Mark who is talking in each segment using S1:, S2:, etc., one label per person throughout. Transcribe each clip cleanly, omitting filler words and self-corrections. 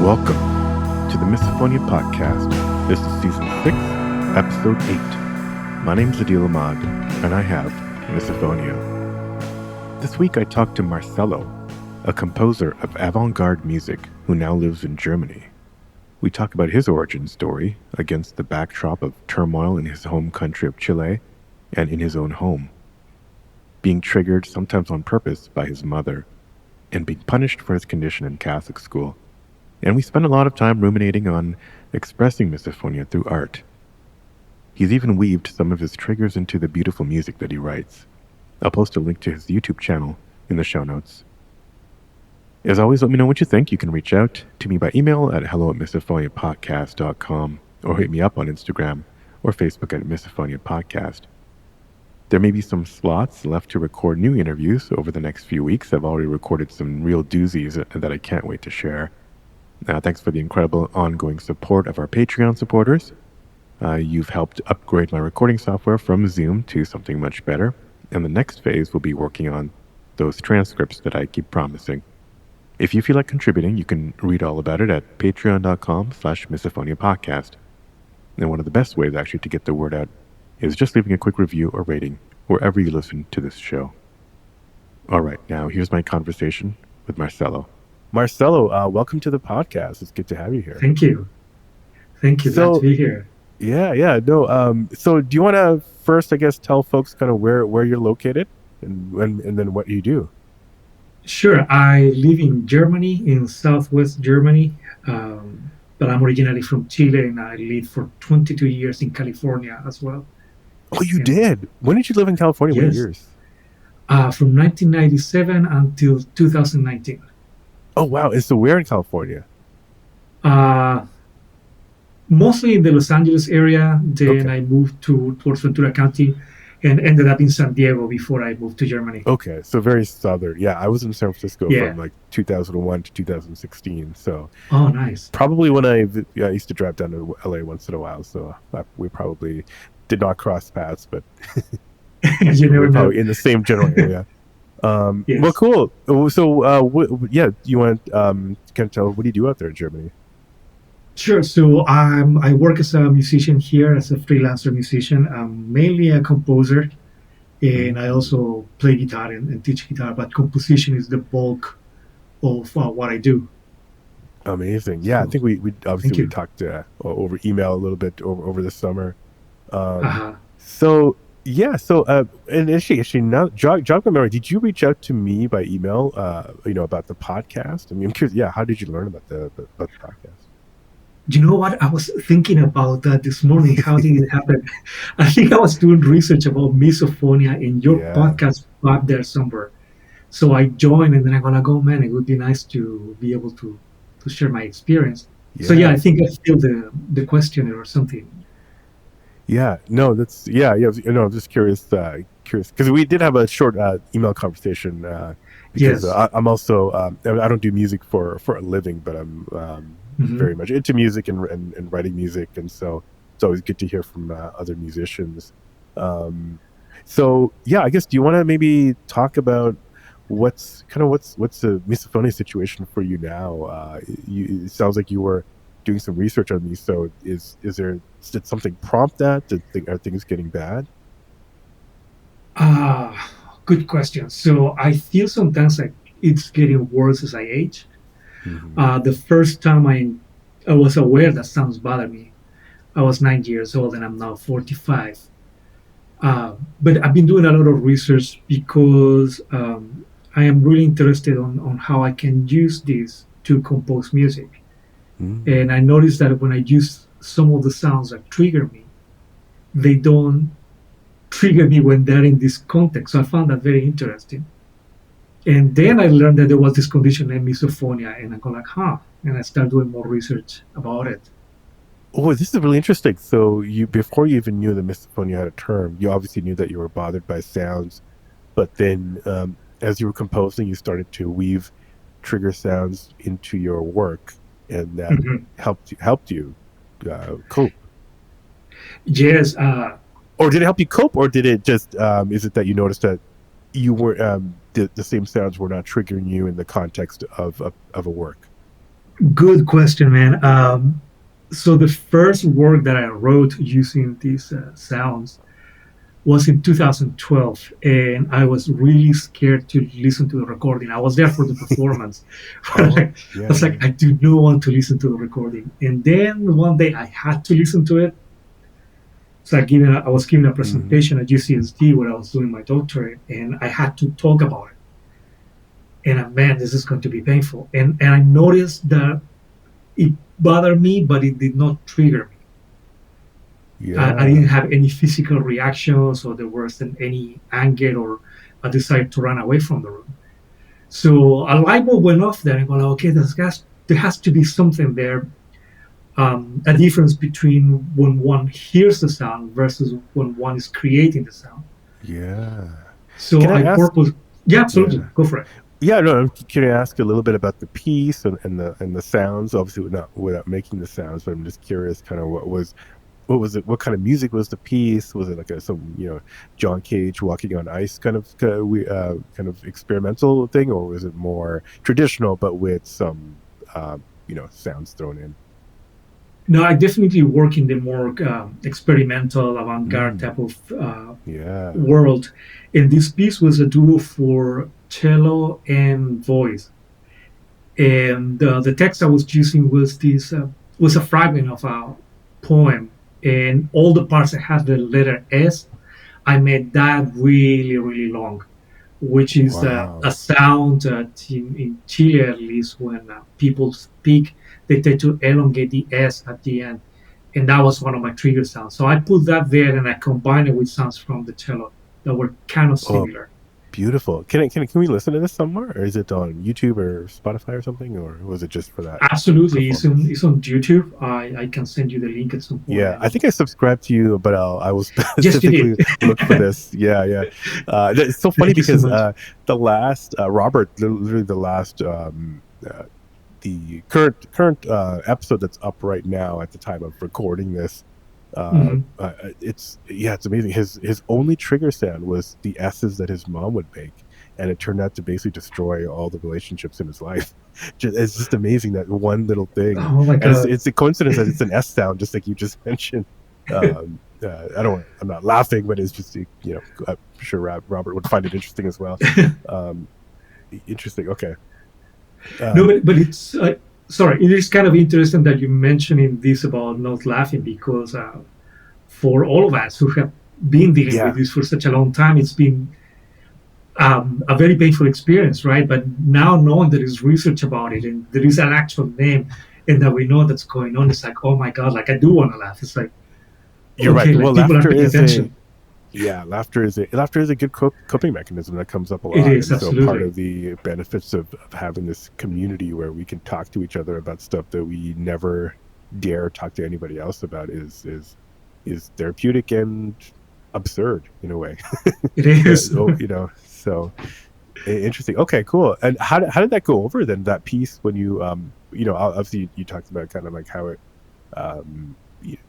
S1: Welcome to the Misophonia podcast. This is season 6, episode 8. My name's Adil Ahmad, and I have Misophonia. This week I talked to Marcelo, a composer of avant-garde music who now lives in Germany. We talk about his origin story against the backdrop of turmoil in his home country of Chile and in his own home. Being triggered, sometimes on purpose, by his mother, and being punished for his condition in Catholic school. And we spend a lot of time ruminating on expressing misophonia through art. He's even weaved some of his triggers into the beautiful music that he writes. I'll post a link to his YouTube channel in the show notes. As always, let me know what you think. You can reach out to me by email at hello@misophoniapodcast.com or hit me up on Instagram or Facebook at Misophonia Podcast. There may be some slots left to record new interviews over the next few weeks. I've already recorded some real doozies that I can't wait to share. Thanks for the incredible ongoing support of our Patreon supporters. You've helped upgrade my recording software from Zoom to something much better. And the next phase will be working on those transcripts that I keep promising. If you feel like contributing, you can read all about it at patreon.com/misophoniapodcast. And one of the best ways actually to get the word out is just leaving a quick review or rating wherever you listen to this show. All right, now here's my conversation with Marcelo. Marcelo, welcome to the podcast. It's good to have you here.
S2: Thank you. Glad to be here.
S1: So do you want to first, I guess, tell folks kind of where you're located and then what you do?
S2: Sure. I live in Germany, in southwest Germany, but I'm originally from Chile, and I lived for 22 years in California as well.
S1: Oh, you did? When did you live in California?
S2: Yes.
S1: What years?
S2: From 1997 until 2019.
S1: Oh, wow. And so where in California?
S2: Mostly in the Los Angeles area. Then I moved towards Ventura County and ended up in San Diego before I moved to Germany.
S1: Okay, so very southern. Yeah, I was in San Francisco from like 2001 to 2016. So
S2: oh, nice.
S1: Probably when I used to drive down to LA once in a while. So we probably did not cross paths, but
S2: you never
S1: we're
S2: know.
S1: probably in the same general area.
S2: Yes.
S1: Well, cool. So, you want kind of tell what do you do out there in Germany?
S2: Sure. So I work as a musician here, as a freelancer musician. I'm mainly a composer, and I also play guitar and teach guitar, but composition is the bulk of what I do.
S1: Amazing. Yeah, so, I think we obviously we talked over email a little bit over the summer. So and actually now jog my memory, did you reach out to me by email about the podcast? I mean, I'm curious, how did you learn about the podcast?
S2: You know what? I was thinking about that this morning. How did it happen? I think I was doing research about misophonia, and your podcast up there somewhere. So I joined, and then I go like, oh man, it would be nice to be able to share my experience. Yeah. So I think I feel the questionnaire or something.
S1: Yeah, no, that's I'm just curious because we did have a short email conversation. Because I'm also I don't do music for a living, but I'm very much into music and writing music, and so it's always good to hear from other musicians. So I guess, do you want to maybe talk about what's the misophonia situation for you now? It sounds like you were doing some research on miso. Did something prompt that? Are things getting bad?
S2: Good question. So I feel sometimes like it's getting worse as I age. The first time I was aware that sounds bothered me, I was 9 years old, and I'm now 45. But I've been doing a lot of research because I am really interested on how I can use this to compose music. And I noticed that when I use some of the sounds that trigger me, they don't trigger me when they're in this context. So I found that very interesting. And then I learned that there was this condition named misophonia, and I go like, and I started doing more research about it.
S1: Oh, this is really interesting. So before you even knew that misophonia had a term, you obviously knew that you were bothered by sounds, but then as you were composing, you started to weave trigger sounds into your work, and that helped you cope.
S2: Yes.
S1: Or did it help you cope, or did it just is it that you noticed that you were the same sounds were not triggering you in the context of a work?
S2: Good question, man. So the first work that I wrote using these sounds was in 2012, and I was really scared to listen to the recording. I was there for the performance.
S1: Oh,
S2: Like, I
S1: yeah,
S2: was like,
S1: yeah.
S2: I do not want to listen to the recording. And then one day I had to listen to it. So I was giving a
S1: Mm-hmm.
S2: presentation at UCSD where I was doing my doctorate, and I had to talk about it. And man, this is going to be painful. And I noticed that it bothered me, but it did not trigger me. I didn't
S1: Yeah.
S2: have any physical reactions, or there wasn't any anger or a desire to run away from the room. So a light bulb went off there, and go, like, okay, there has to be something there, a difference between when one hears the sound versus when one is creating the sound.
S1: Yeah. Can
S2: So
S1: I
S2: I
S1: ask?
S2: purpose, yeah, absolutely,
S1: Yeah.
S2: go for it.
S1: Yeah, no, can I ask a little bit about the piece and the sounds? Obviously, not without making the sounds, but I'm just curious, kind of what was it? What kind of music was the piece? Was it like some John Cage walking on ice kind of experimental thing, or was it more traditional but with some sounds thrown in?
S2: No, I definitely work in the more experimental, avant-garde
S1: Mm,
S2: type of
S1: yeah.
S2: world. And this piece was a duo for cello and voice. And the text I was using was a fragment of a poem, and all the parts that had the letter S, I made that really really long, which is a
S1: Wow.
S2: sound that in Chile, at least, when people speak, they tend to elongate the S at the end, and that was one of my trigger sounds. So I put that there, and I combined it with sounds from the cello that were kind of
S1: Oh,
S2: similar.
S1: beautiful. Can we listen to this somewhere, or is it on YouTube or Spotify or something, or was it just for that
S2: Absolutely,
S1: performance?
S2: it's on YouTube. I can send you the link at some point,
S1: Yeah, I
S2: and
S1: think I subscribed to you, but I will
S2: yes, you did.
S1: specifically look for this. Yeah, yeah. It's so funny
S2: Thank you so
S1: because
S2: much.
S1: the last Robert, literally the last the current episode that's up right now at the time of recording this.
S2: Mhm.
S1: It's amazing. His only trigger sound was the S's that his mom would make, and it turned out to basically destroy all the relationships in his life. It's just amazing that one little thing,
S2: Oh my
S1: and it's
S2: god.
S1: it's a coincidence that it's an S sound, just like you just mentioned. I'm not laughing, but it's just I'm sure Robert would find it interesting as well. Um, Interesting. Okay.
S2: No,
S1: Um,
S2: but it's sorry. It is kind of interesting that you mentioning this about not laughing, because for all of us who have been dealing with
S1: yeah.
S2: this for such a long time, it's been a very painful experience, right? But now knowing there is research about it, and there is an actual name, and that we know that's going on, it's like, oh my god, like I do want to laugh. It's like,
S1: You're right.
S2: okay,
S1: Well,
S2: like people are paying attention.
S1: laughter is a good coping mechanism that comes up a
S2: It
S1: lot,
S2: is
S1: and so part
S2: absolutely.
S1: of the benefits of having this community where we can talk to each other about stuff that we never dare talk to anybody else about is therapeutic and absurd in a way.
S2: It is.
S1: So interesting. Okay, cool. And how did that go over then? That piece when obviously you talked about kind of like how it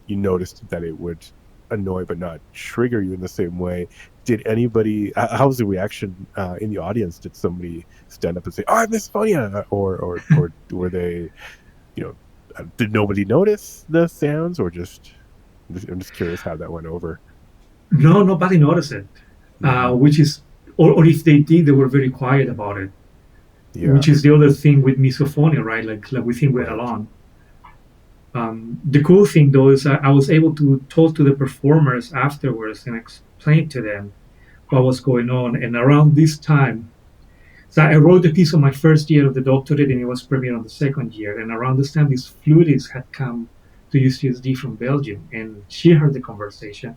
S1: you noticed that it would annoy but not trigger you in the same way. Did anybody? How was the reaction in the audience? Did somebody stand up and say, "Oh, I miss Misophonia," or were they, you know, did nobody notice the sounds, or just? I'm just curious how that went over.
S2: No, nobody noticed it.
S1: Hmm.
S2: Which is, or if they did, they were very quiet about it. Which
S1: Yeah.
S2: is the other thing with misophonia, right? Like we think we're
S1: Right.
S2: alone. The cool thing though is I was able to talk to the performers afterwards and explain to them what was going on. And around this time, so I wrote the piece on my first year of the doctorate, and it was premiered on the second year. And around this time, this flutist had come to UCSD from Belgium, and she heard the conversation.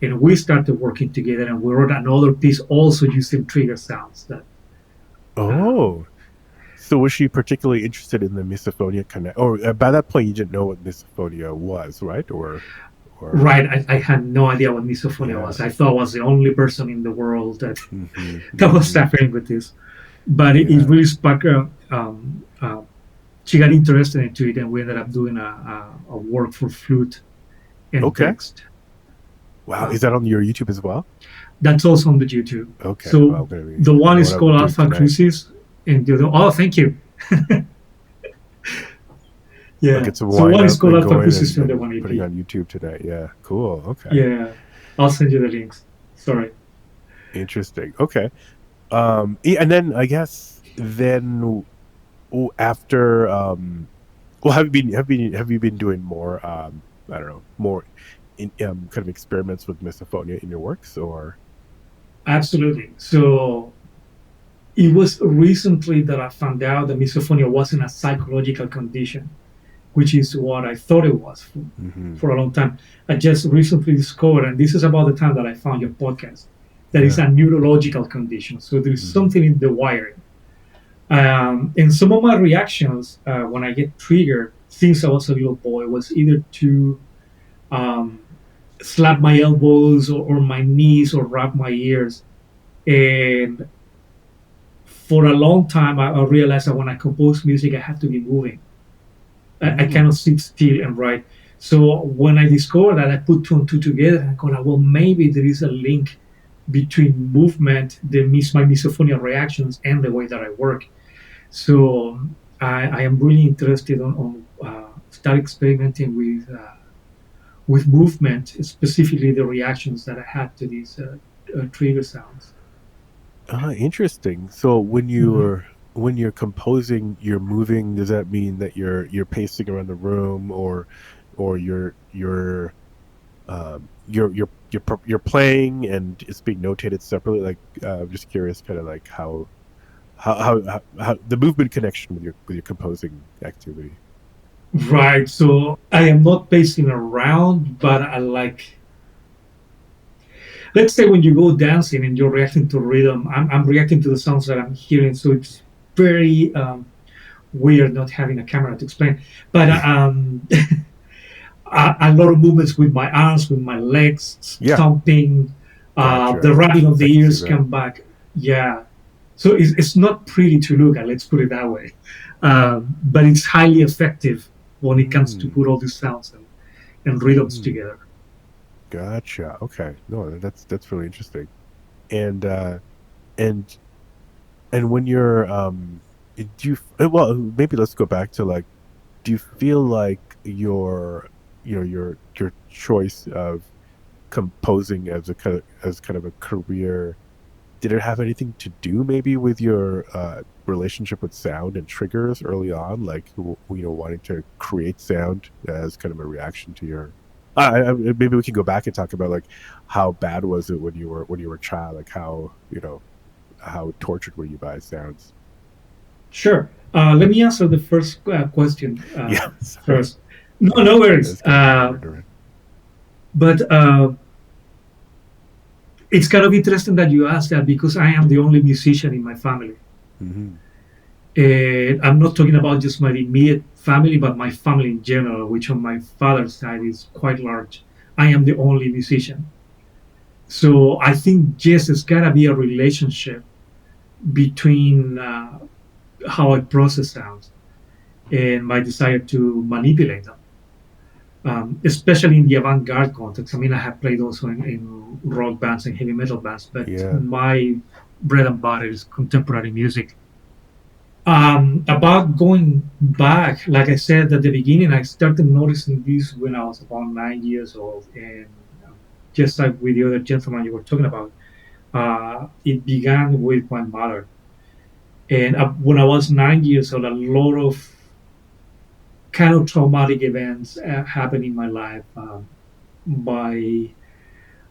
S2: And we started working together, and we wrote another piece also using trigger sounds. That um,
S1: Oh, so was she particularly interested in the misophonia connect? Or by that point, you didn't know what misophonia was, right? Or
S2: right, I had no idea what misophonia
S1: yeah.
S2: was. I thought I was the only person in the world that
S1: Hmm.
S2: that was
S1: Hmm.
S2: suffering with this. But it
S1: Yeah.
S2: really sparked. She got interested into it, and we ended up doing a work for flute and
S1: Okay.
S2: text.
S1: Wow. Is that
S2: Um,
S1: on your YouTube as well?
S2: that's also on the YouTube.
S1: Okay.
S2: So
S1: Well,
S2: the
S1: I
S2: one
S1: know
S2: is
S1: what I'm
S2: called
S1: doing
S2: Alpha
S1: tonight.
S2: Crucis, and the other, oh, thank you.
S1: Like
S2: Yeah.
S1: it's a
S2: So
S1: wind
S2: one is
S1: up
S2: called
S1: and going
S2: Advocacy from the
S1: and
S2: one
S1: putting
S2: EP.
S1: on YouTube today. Yeah, cool. Okay,
S2: Yeah. I'll send you the links. Sorry.
S1: interesting. Okay. And then I guess then after well, have you been doing more I don't know, more in kind of experiments with misophonia in your works, or
S2: Absolutely. So it was recently that I found out that misophonia wasn't a psychological condition, which is what I thought it was
S1: mm-hmm.
S2: for a long time. I just recently discovered, and this is about the time that I found your podcast, that it's
S1: Yeah.
S2: a neurological condition. So there is
S1: Mm-hmm.
S2: something in the wiring. And some of my reactions when I get triggered since I was a little boy was either to um, slap my elbows or my knees or rub my ears. And for a long time, I realized that when I compose music, I have to be moving. I cannot
S1: Mm.
S2: sit still and write. So when I discovered that, I put two and two together and I go, like, well, maybe there is a link between movement, my misophonia reactions, and the way that I work. So I am really interested on start experimenting with movement, specifically the reactions that I had to these trigger sounds.
S1: Interesting. So
S2: Mhm.
S1: when you're composing, you're moving. Does that mean that you're pacing around the room, or you're playing and it's being notated separately? Like I'm just curious, kind of like how the movement connection with your composing activity.
S2: Right. So I am not pacing around, but I like, let's say when you go dancing and you're reacting to rhythm, I'm reacting to the sounds that I'm hearing. So it's very weird not having a camera to explain. But a lot of movements with my arms, with my legs,
S1: Yeah,
S2: stomping,
S1: gotcha.
S2: the rubbing of
S1: I
S2: the
S1: can see
S2: ears
S1: that.
S2: come back. Yeah. So it's not pretty to look at, let's put it that way. But it's highly effective when it comes to
S1: Mm,
S2: put all these sounds and rhythms
S1: mm,
S2: together.
S1: gotcha. Okay, no, that's really interesting. And and and when you're do you well maybe let's go back to like, do you feel like your choice of composing as a kind of a career, did it have anything to do maybe with your relationship with sound and triggers early on, like wanting to create sound as kind of a reaction to your maybe we can go back and talk about like how bad was it when you were a child, like how tortured were you by sounds?
S2: Sure. Let me answer the first question
S1: Yeah, sorry.
S2: first. No, no worries.
S1: It's kind of wandered around.
S2: But it's kind of interesting that you asked that because I am the only musician in my family.
S1: Mm-hmm.
S2: And I'm not talking about just my immediate family, but my family in general, which on my father's side is quite large. I am the only musician. So I think, yes, it's got to be a relationship between how I process sounds and my desire to manipulate them, especially in the avant-garde context. I mean, I have played also in rock bands and heavy metal bands, but
S1: Yeah.
S2: my bread and butter is contemporary music. About going back, like I said at the beginning, I started noticing this when I was about 9 years old, and just like with the other gentleman you were talking about, it began with my mother. And when I was 9 years old, a lot of kind of traumatic events happened in my life. My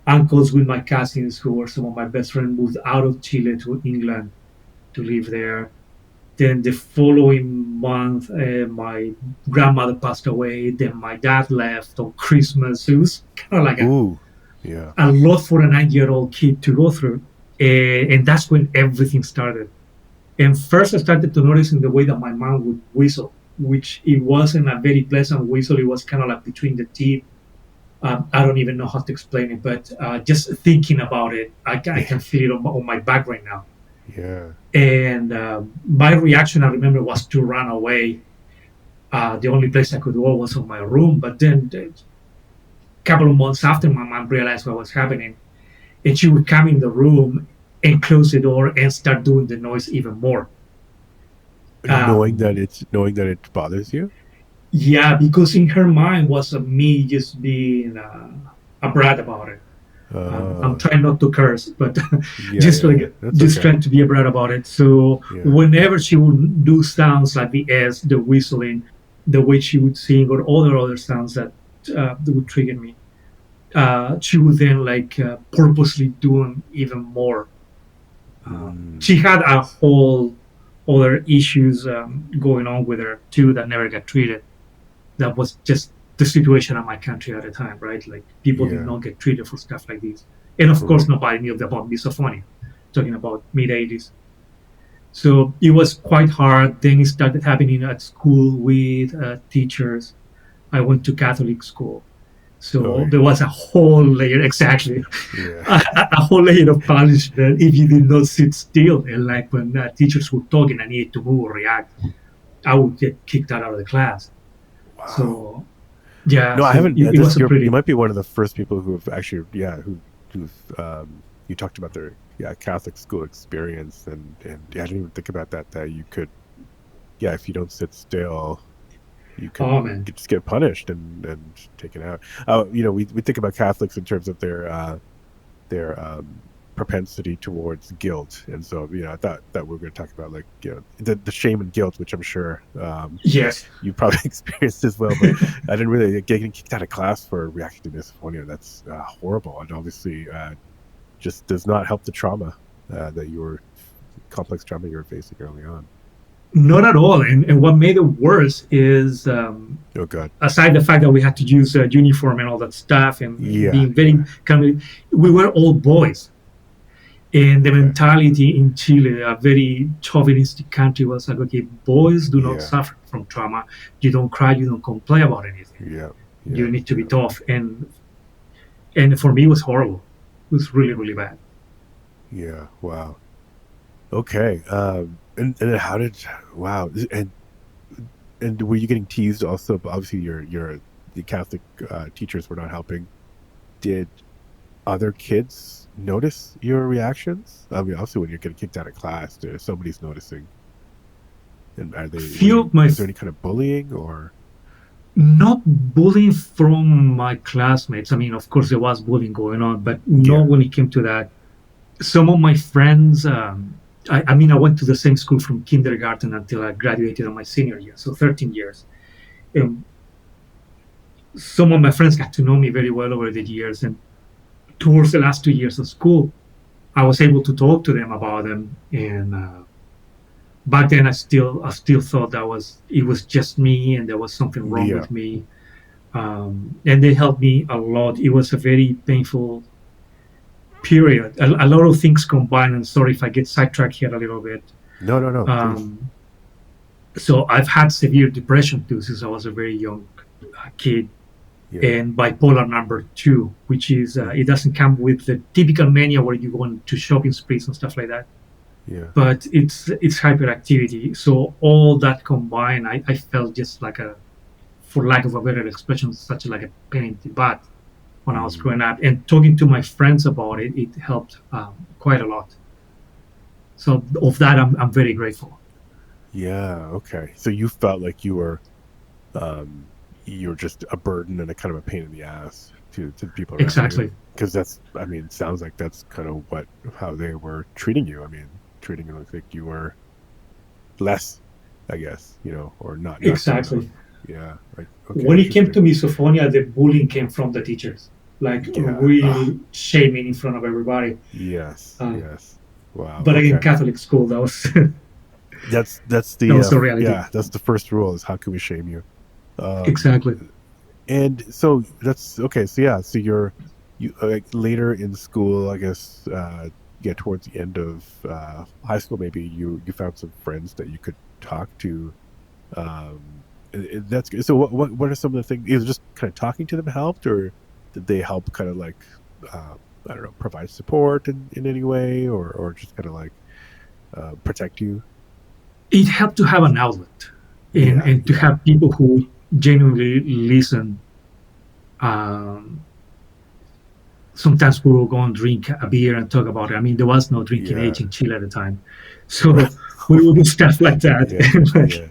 S2: uncles with my cousins, who were some of my best friends, moved out of Chile to England to live there. Then the following month, my grandmother passed away. Then my dad left on Christmas. It was kind of like
S1: Ooh. Yeah.
S2: a lot for a 9 year old kid to go through. And that's when everything started. And first, I started to notice in the way that my mom would whistle, which it wasn't a very pleasant whistle. It was kind of like between the teeth. I don't even know how to explain it, but just thinking about it, I can feel it on my back right now.
S1: Yeah.
S2: And my reaction, I remember, was to run away. The only place I could go was on my room. But then, a couple of months after, my mom realized what was happening, and she would come in the room and close the door and start doing the noise even more.
S1: Knowing
S2: Um,
S1: that it bothers you.
S2: Yeah, because in her mind was me just being a brat about it. I'm
S1: Oh,
S2: trying not to curse, but
S1: yeah,
S2: just
S1: yeah, yeah.
S2: like
S1: That's
S2: just
S1: okay.
S2: trying to be a brat about it. So
S1: Yeah.
S2: whenever she would do sounds like the S, the whistling, the way she would sing, or other sounds that would trigger me, she would then like purposely doing even more.
S1: Mm,
S2: She had a whole other issues going on with her too that never got treated. That was just the situation in my country at the time, right? Like people did
S1: yeah.
S2: not get treated for stuff like this, and of course,
S1: Right.
S2: nobody knew about misophonia. Talking about mid '80s, so it was quite hard. Then it started happening at school with teachers. I went to Catholic school, so
S1: Oh,
S2: there was a whole layer, exactly,
S1: yeah.
S2: a whole layer of punishment if you did not sit still. And like when teachers were talking, I needed to move or react, I would get kicked out of the class.
S1: Wow.
S2: So yeah,
S1: No, I
S2: so
S1: haven't.
S2: it
S1: This
S2: was a
S1: you
S2: pretty
S1: might be one of the first people who have actually, yeah, who've you talked about their Catholic school experience, and yeah, I didn't even think about that. That you could, yeah, if you don't sit still, you could
S2: oh man.
S1: just get punished and taken out. We think about Catholics in terms of their propensity towards guilt, and so I thought that we were going to talk about like the shame and guilt, which I'm sure
S2: Yes.
S1: you probably experienced as well. But I didn't really getting kicked out of class for reacting to misophonia. That's horrible, and obviously just does not help the trauma that you were complex trauma you were facing early on.
S2: Not at all. And what made it worse is,
S1: Oh God,
S2: aside the fact that we had to use a uniform and all that stuff, and
S1: yeah,
S2: being very
S1: yeah,
S2: kind of, we were all boys. And the
S1: okay,
S2: mentality in Chile, a very chauvinistic country, was like, okay, boys do not
S1: yeah,
S2: suffer from trauma. You don't cry, you don't complain about anything.
S1: yeah,
S2: You
S1: yeah,
S2: need to be
S1: yeah,
S2: tough. And for me, it was horrible. It was really, really bad.
S1: yeah. Wow. Okay. And how did wow and were you getting teased also? Obviously, the Catholic teachers were not helping. Did other kids notice your reactions? I mean, obviously, when you're getting kicked out of class, somebody's noticing. And are they? Were
S2: Few
S1: you?
S2: of my
S1: Was there any kind of bullying or?
S2: not bullying from my classmates. I mean, of course, there was bullying going on, but not
S1: Yeah,
S2: when it came to that. Some of my friends, I mean, I went to the same school from kindergarten until I graduated on my senior year, so 13 years. And some of my friends got to know me very well over the years. And towards the last 2 years of school, I was able to talk to them about them. And back then, I still thought it was just me, and there was something wrong
S1: yeah,
S2: with me. And they helped me a lot. It was a very painful period. A lot of things combined. And sorry if I get sidetracked here a little bit.
S1: no, no, no, please,
S2: Um, so I've had severe depression too since I was a very young kid,
S1: yeah,
S2: and bipolar number two, which is
S1: mm,
S2: it doesn't come with the typical mania where you go into shopping sprees and stuff like that,
S1: yeah,
S2: but it's hyperactivity. So all that combined, I felt just like a, for lack of a better expression, such like a pain in the butt when I was
S1: mm,
S2: growing up. And talking to my friends about it, it helped quite a lot. So of that, I'm very grateful.
S1: yeah. Okay, so you felt like um, you were just a burden and a kind of a pain in the ass to the people around you,
S2: Exactly.
S1: because that's, I mean, it sounds like that's kind of how they were treating you. I mean, treating you like you were less, I guess, or not good enough.
S2: Exactly.
S1: Yeah, like, okay,
S2: When it came to
S1: interesting.
S2: misophonia, the bullying came from the teachers, like
S1: Yeah,
S2: really shaming in front of everybody.
S1: yes,
S2: Uh,
S1: yes. Wow.
S2: but again,
S1: Okay,
S2: Catholic school, that was
S1: that's
S2: that
S1: the
S2: was the reality.
S1: yeah, that's the first rule, is how can we shame you. um
S2: Exactly.
S1: and so that's okay. So yeah, so you like later in school, I guess, yeah, towards the end of high school, maybe you found some friends that you could talk to. That's good. So what are some of the things? Is just kind of talking to them helped, or did they help kind of like, I don't know, provide support in any way, or just kind of like protect you?
S2: It helped to have an outlet, and
S1: Yeah,
S2: to
S1: yeah,
S2: have people who genuinely listen. Um, Sometimes we will go and drink a beer and talk about it. I mean, there was no drinking
S1: yeah,
S2: age in Chile at the time, so we would do stuff like that.
S1: yeah,
S2: And like,
S1: yeah.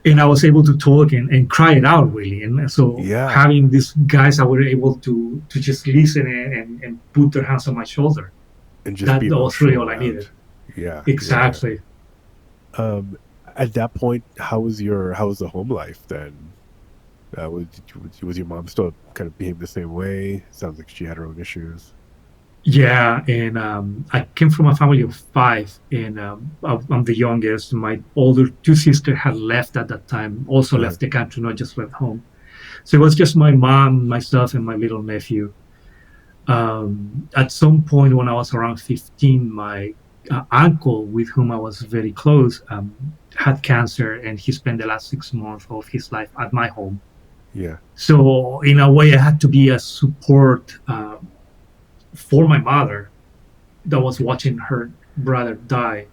S2: and I was able to talk and cry it out really. And so
S1: Yeah.
S2: having these guys that were able to just listen and put their hands on my shoulder,
S1: And just be
S2: that was really
S1: emotional
S2: all I needed.
S1: around. Yeah, yeah.
S2: Exactly.
S1: Um, at that point, how was the home life then? Was your mom still kind of behaving the same way? Sounds like she had her own issues.
S2: Yeah, and I came from a family of five, and I'm the youngest. My older two sisters had left at that time, also
S1: Uh,
S2: left the country, not just left home. So it was just my mom, myself, and my little nephew. At some point when I was around 15, my uncle, with whom I was very close, had cancer, and he spent the last 6 months of his life at my home.
S1: yeah,
S2: So in a way, I had to be a support for my mother that was watching her brother die.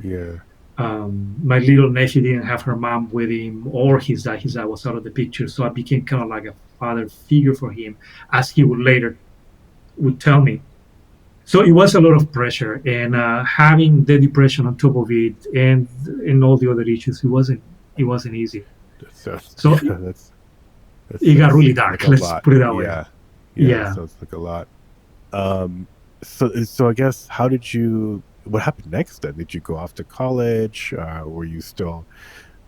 S1: yeah,
S2: My little nephew didn't have her mom with him or his dad. His dad was out of the picture, so I became kind of like a father figure for him, as he would later would tell me. So it was a lot of pressure, and having the depression on top of it, and all the other issues, it wasn't easy.
S1: that sounds
S2: So
S1: yeah, that
S2: it got
S1: sounds
S2: really
S1: like
S2: dark.
S1: a
S2: Let's
S1: lot.
S2: put it that way.
S1: Yeah, yeah, that
S2: Yeah.
S1: sounds like a lot. Um, so I guess how did you? What happened next then? Did you go off to college? Were you still?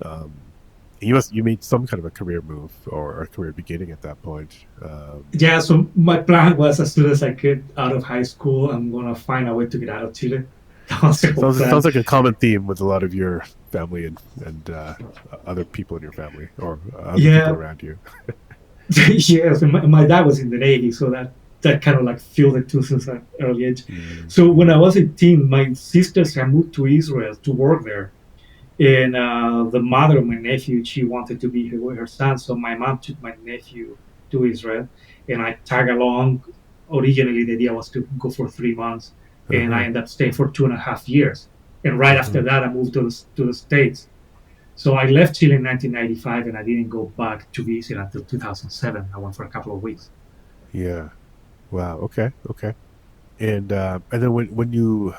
S1: Um, you made some kind of a career move or a career beginning at that point.
S2: Yeah, so my plan was as soon as I get out of high school, I'm gonna find a way to get out of Chile. That was the whole
S1: Sounds
S2: plan.
S1: like a common theme with a lot of your family and other people in your family or other people
S2: Yeah,
S1: around you.
S2: yes. And my dad was in the Navy, so that kind of like fueled it too since an early age.
S1: Mm,
S2: So when I
S1: mm,
S2: was 18, my sisters had moved to Israel to work there, and the mother of my nephew, she wanted to be here with her son, so my mom took my nephew to Israel, and I tag along. Originally, the idea was to go for 3 months, and I
S1: uh-huh,
S2: ended up staying for 2.5 years. And right after
S1: uh-huh.
S2: that, I moved to the States. So I left Chile in 1995, and I didn't go back to visit until 2007. I went for a couple of weeks.
S1: Yeah. Wow. Okay. Okay. And then when you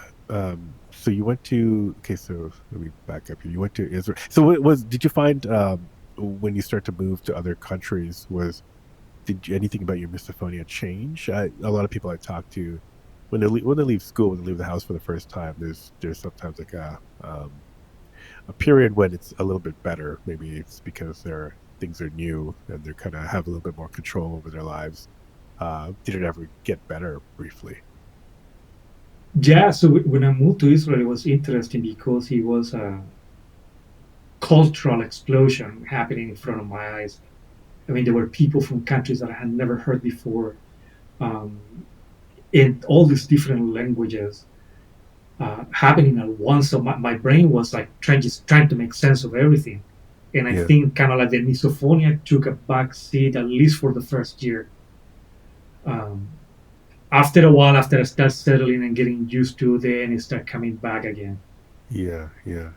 S1: so you went to okay, so let me back up here. You went to Israel. So what was did you find when you start to move to other countries was anything about your misophonia change? A lot of people I talk to when they leave school, when they leave the house for the first time, there's sometimes like a period when it's a little bit better. Maybe it's because things are new and they're kind of have a little bit more control over their lives. Did it ever get better briefly?
S2: Yeah, so when I moved to Israel, it was interesting because it was a cultural explosion happening in front of my eyes. I mean, there were people from countries that I had never heard before, um, in all these different languages happening at once. So my brain was like trying to make sense of everything. And I
S1: Yeah,
S2: think kind of like the misophonia took a back seat, at least for the first year. Um, After a while, after I start settling and getting used to, then it start coming back again.
S1: yeah, yeah,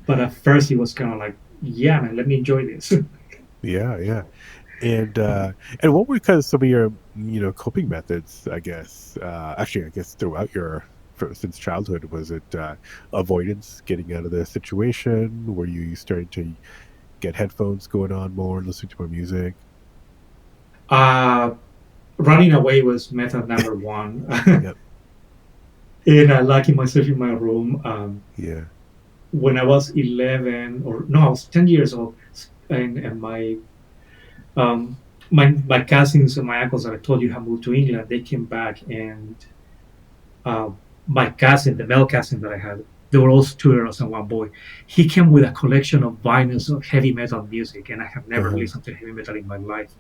S2: But at first, it was kind of like, yeah, man, let me enjoy this.
S1: yeah, yeah. And what were kind of some of your coping methods? I guess actually, I guess throughout since childhood, was it avoidance, getting out of the situation? Were you starting to get headphones going on more, listening to more music?
S2: uh, Running away was method number one.
S1: Yep.
S2: And locking myself in my room.
S1: Yeah.
S2: When I was 11, or no, I was 10 years old, and um, my cousins and my uncles that I told you had moved to England, they came back, and uh, my cousin, the male cousin that I had, there were also two girls and one boy. He came with a collection of vinyls of heavy metal music, and I have never
S1: Uh-huh.
S2: listened to heavy metal in my life.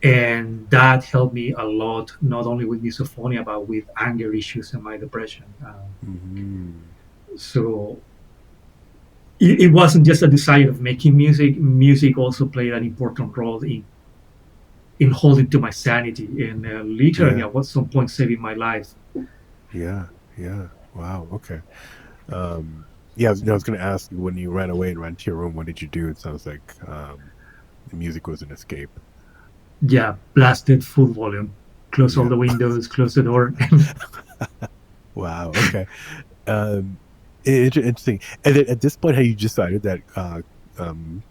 S2: And that helped me a lot, not only with misophonia, but with anger issues and my depression.
S1: Hmm.
S2: So it wasn't just a desire of making music. Music also played an important role in holding to my sanity, and literally
S1: Yeah.
S2: at some point saving my life.
S1: Yeah. Yeah. Wow. Okay. Yeah, I was going to ask you when you ran away and ran to your room, what did you do? It sounds like the music was an escape.
S2: Yeah, blasted full volume, close all
S1: Yeah.
S2: the windows, close the door.
S1: Wow. Okay. Um, interesting. And then at this point, had you decided that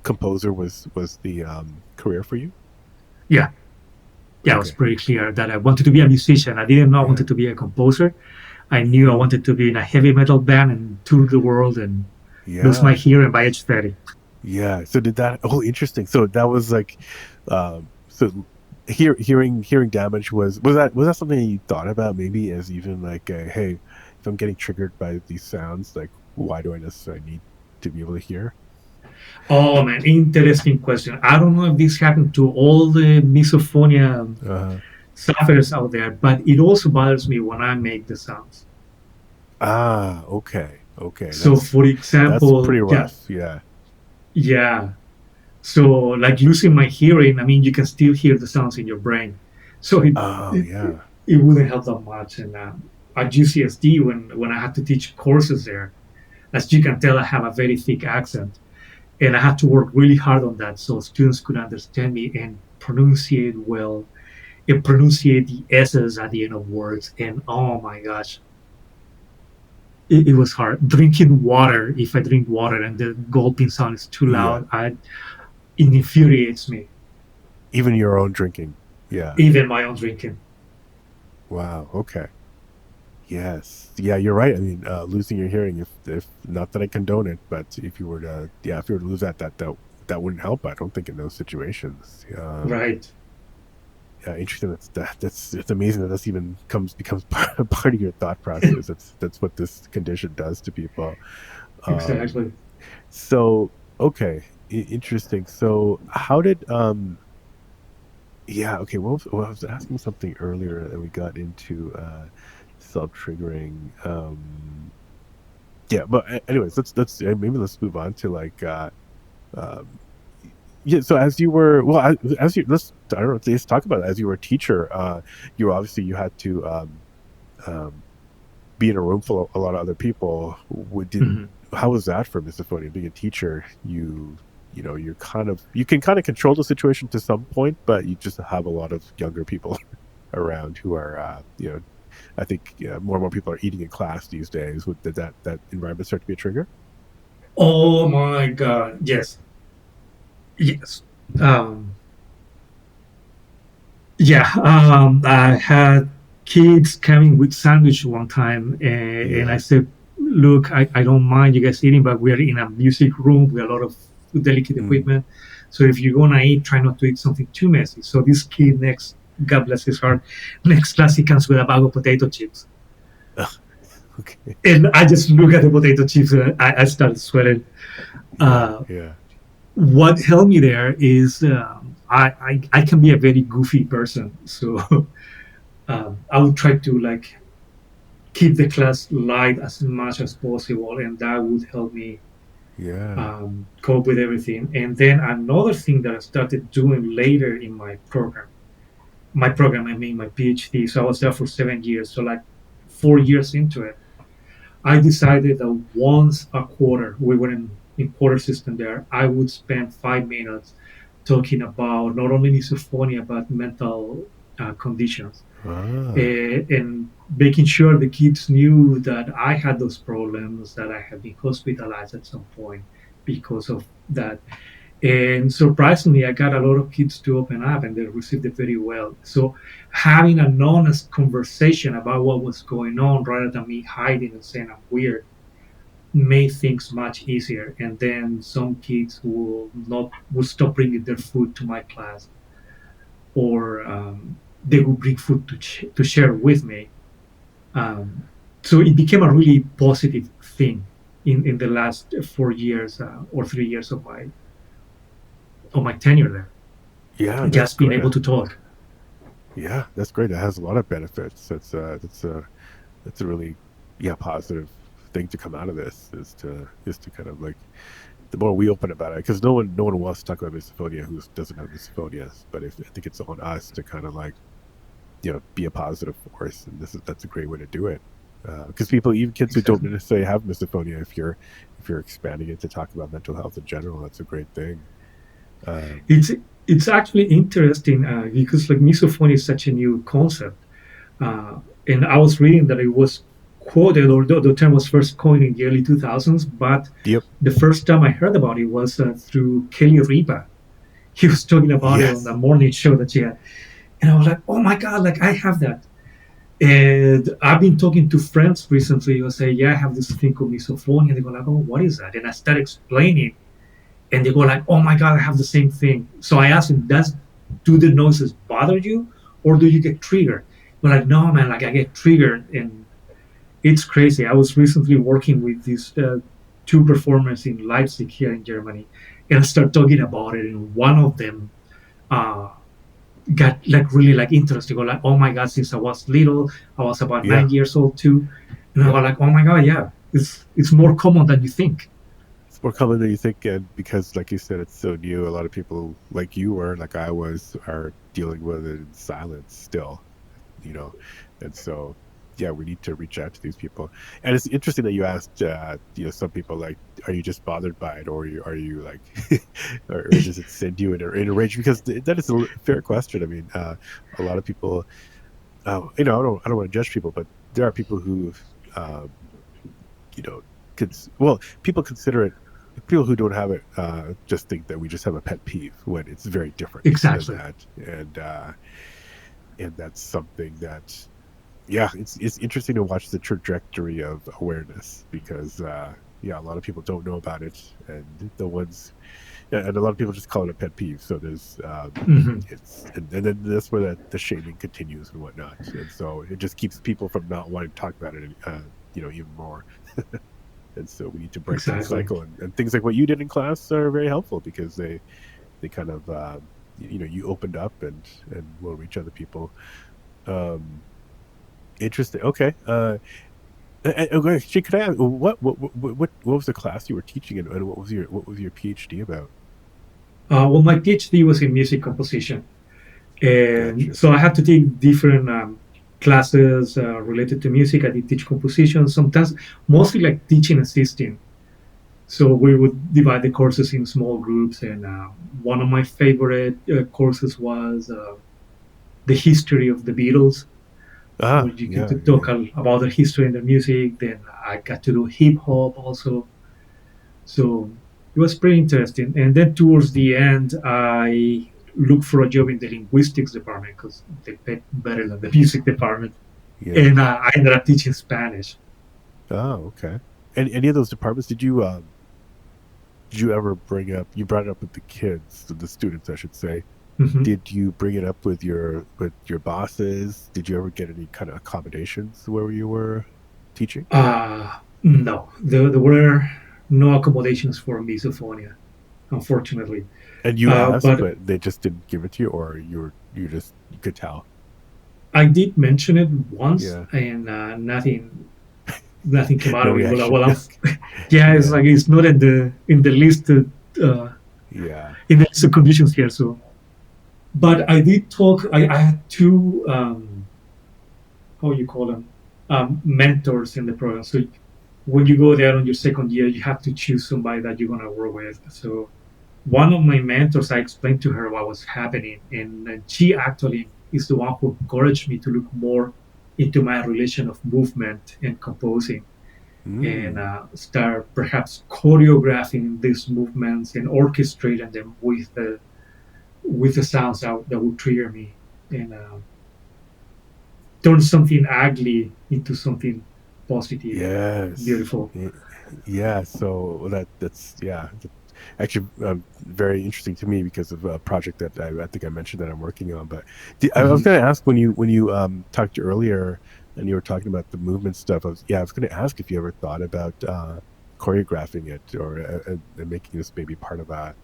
S1: composer was the career for you?
S2: Yeah, yeah, it was
S1: Okay.
S2: pretty clear that I wanted to be a musician. I didn't know I
S1: Yeah.
S2: wanted to be a composer. I knew I wanted to be in a heavy metal band and tour the world and lose my
S1: Yeah.
S2: hearing by age 30.
S1: Yeah. So did that? Oh, interesting. So that was like, so hearing damage was that something you thought about maybe as even like, hey, if I'm getting triggered by these sounds, like, why do I necessarily need to be able to hear?
S2: Oh man, interesting question. I don't know if this happened to all the misophonia
S1: Uh,
S2: sufferers out there, but it also bothers me when I make the sounds.
S1: okay, okay.
S2: So, for
S1: That's
S2: example,
S1: pretty
S2: yeah,
S1: rough. Yeah.
S2: yeah. So, like losing my hearing, I mean, you can still hear the sounds in your brain. So
S1: Oh,
S2: it,
S1: yeah.
S2: it wouldn't help that much. And at UCSD, when I had to teach courses there, as you can tell, I have a very thick accent, and I had to work really hard on that so students could understand me and pronunciate well and pronunciate the S's at the end of words. And oh my gosh, it was hard. Drinking water, if I drink water and the gulping sound is too
S1: Yeah.
S2: loud, it infuriates me,
S1: Even your own drinking. Yeah.
S2: even my own drinking.
S1: Wow. Okay. Yes. Yeah, you're right. I mean, losing your hearing, if not that I condone it, but if you were to lose that wouldn't help. I don't think in those situations.
S2: Right.
S1: Yeah, interesting. It's amazing that this even becomes part of your thought process. That's what this condition does to people. Um,
S2: Exactly.
S1: so okay, interesting. So how did yeah, okay. I was asking something earlier, and we got into self-triggering. Yeah, but anyways, maybe let's move on to like um, yeah. So as you were as you let's I don't know, let's talk about it. As you were a teacher, you obviously you had to um, be in a room full of a lot of other people.
S2: Mhm.
S1: How was that for Misophonia? Being a teacher, you can kind of control the situation to some point, but you just have a lot of younger people around who are I think more and more people are eating in class these days. Did that environment start to be a trigger?
S2: Oh my God. Yes. Yes. Um, yeah. I had kids coming with sandwich one time, and I
S1: Yeah.
S2: said, "Look, I don't mind you guys eating, but we're in a music room with a lot of delicate
S1: Mm.
S2: equipment. So if you're gonna eat, try not to eat something too messy." So this kid next, God bless his heart, next class he comes with a bag of potato chips,
S1: Ugh, okay.
S2: and I just look at the potato chips and I started sweating.
S1: Yeah.
S2: Uh,
S1: Yeah.
S2: what helped me there is I can be a very goofy person, so I would try to like keep the class light as much as possible, and that would help me
S1: Yeah.
S2: cope with everything. And then another thing that I started doing later in my program, I mean my PhD. So I was there for 7 years, so like 4 years into it, I decided that once a quarter, we were in quarter system there, I would spend 5 minutes talking about not only misophonia but mental conditions,
S1: Ah.
S2: and making sure the kids knew that I had those problems, that I had been hospitalized at some point because of that. And surprisingly, I got a lot of kids to open up and they received it very well. So having an honest conversation about what was going on rather than me hiding and saying I'm weird made things much easier. And then some kids will stop bringing their food to my class, or they will bring food to share with me. Um, so it became a really positive thing in the last 4 years or 3 years of my tenure there.
S1: Yeah, that's
S2: Just being
S1: great.
S2: able to talk.
S1: Yeah, that's great. It has a lot of benefits. That's a really positive thing to come out of this is to kind of like the more we open about it, because no one wants to talk about misophonia who doesn't have misophonia. But if I think it's on us to kind of like be a positive force, and that's a great way to do it. Because people, even kids who don't
S2: Exactly.
S1: necessarily have misophonia, if you're expanding it to talk about mental health in general, that's a great thing. Um,
S2: It's it's actually interesting because like misophonia is such a new concept, and I was reading that it was quoted, or the term was first coined in the early 2000s, but
S1: Yep.
S2: the first time I heard about it was through Kelly Ripa. He was talking about it on the
S1: Yes.
S2: morning show that she had. And I was like, oh my God, like I have that. And I've been talking to friends recently who say, yeah, I have this thing called misophonia. They go like, oh, what is that? And I start explaining, and they go like, oh my God, I have the same thing. So I asked him, do the noises bother you, or do you get triggered? But like, no, man, like I get triggered, and it's crazy. I was recently working with these two performers in Leipzig here in Germany, and I started talking about it, and one of them uh, got like really like interested. Go like, oh my God, since I was little, I was about
S1: Yeah.
S2: 9 years old too, and I
S1: Yep.
S2: was like, oh my God, yeah, it's more common than you think.
S1: It's more common than you think, and because, like you said, it's so new. A lot of people, like you were, like I was, are dealing with it in silence still. You know, and so yeah, we need to reach out to these people. And it's interesting that you asked, some people like, are you just bothered by it, or are you like, or does it send you in a rage? Because that is a fair question. I mean, a lot of people, I don't want to judge people, but there are people who, um, you know, people consider it. People who don't have it just think that we just have a pet peeve when it's very different than
S2: Exactly.
S1: that, and that's something that, yeah, it's interesting to watch the trajectory of awareness because yeah, a lot of people don't know about it, and and a lot of people just call it a pet peeve. So there's
S2: Hmm.
S1: and then that's where the shaming continues and whatnot, and so it just keeps people from not wanting to talk about it, even more. And so we need to break that
S2: Exactly.
S1: cycle, and things like what you did in class are very helpful because they kind of you opened up and will reach other people. Um, Interesting. Okay. Actually, could I ask what was the class you were teaching, and what was your PhD about?
S2: Well, my PhD was in music composition, and
S1: Gotcha.
S2: so I had to take different classes related to music. I did teach composition, sometimes mostly like teaching assisting. So we would divide the courses in small groups, and one of my favorite courses was the history of the Beatles, where you get
S1: Yeah,
S2: to
S1: yeah.
S2: talk about the history and the music. Then I got to do hip hop also. So it was pretty interesting. And then towards the end, I looked for a job in the linguistics department because they paid better than the music department.
S1: Yeah.
S2: And I ended up teaching Spanish.
S1: Oh, okay. And any of those departments, did you ever bring up? You brought it up with the kids, the students, I should say.
S2: Hmm.
S1: Did you bring it up with your bosses? Did you ever get any kind of accommodations where you were teaching?
S2: No, there were no accommodations for misophonia, unfortunately.
S1: And you asked,
S2: But
S1: but they just didn't give it to you, or you could tell.
S2: I did mention it once,
S1: Yeah.
S2: and nothing came out
S1: No
S2: of it.
S1: reaction.
S2: Well, yeah, it's
S1: Yeah.
S2: like it's not in the list uh,
S1: Yeah.
S2: in the list of conditions here. So, but I did talk. I had two how you call them mentors in the program. So when you go there on your second year, you have to choose somebody that you're gonna work with. So one of my mentors, I explained to her what was happening, and she actually is the one who encouraged me to look more into my relation of movement and composing, and
S1: Mm.
S2: start perhaps choreographing these movements and orchestrating them with the sounds that would trigger me, and turn something ugly into something positive and
S1: Yes.
S2: beautiful.
S1: Yeah. So that's yeah. Actually, very interesting to me because of a project that I think I mentioned that I'm working on. But I was
S2: Mhm.
S1: going to ask when you talked earlier and you were talking about the movement stuff. I was going to ask if you ever thought about choreographing it or making this maybe part of a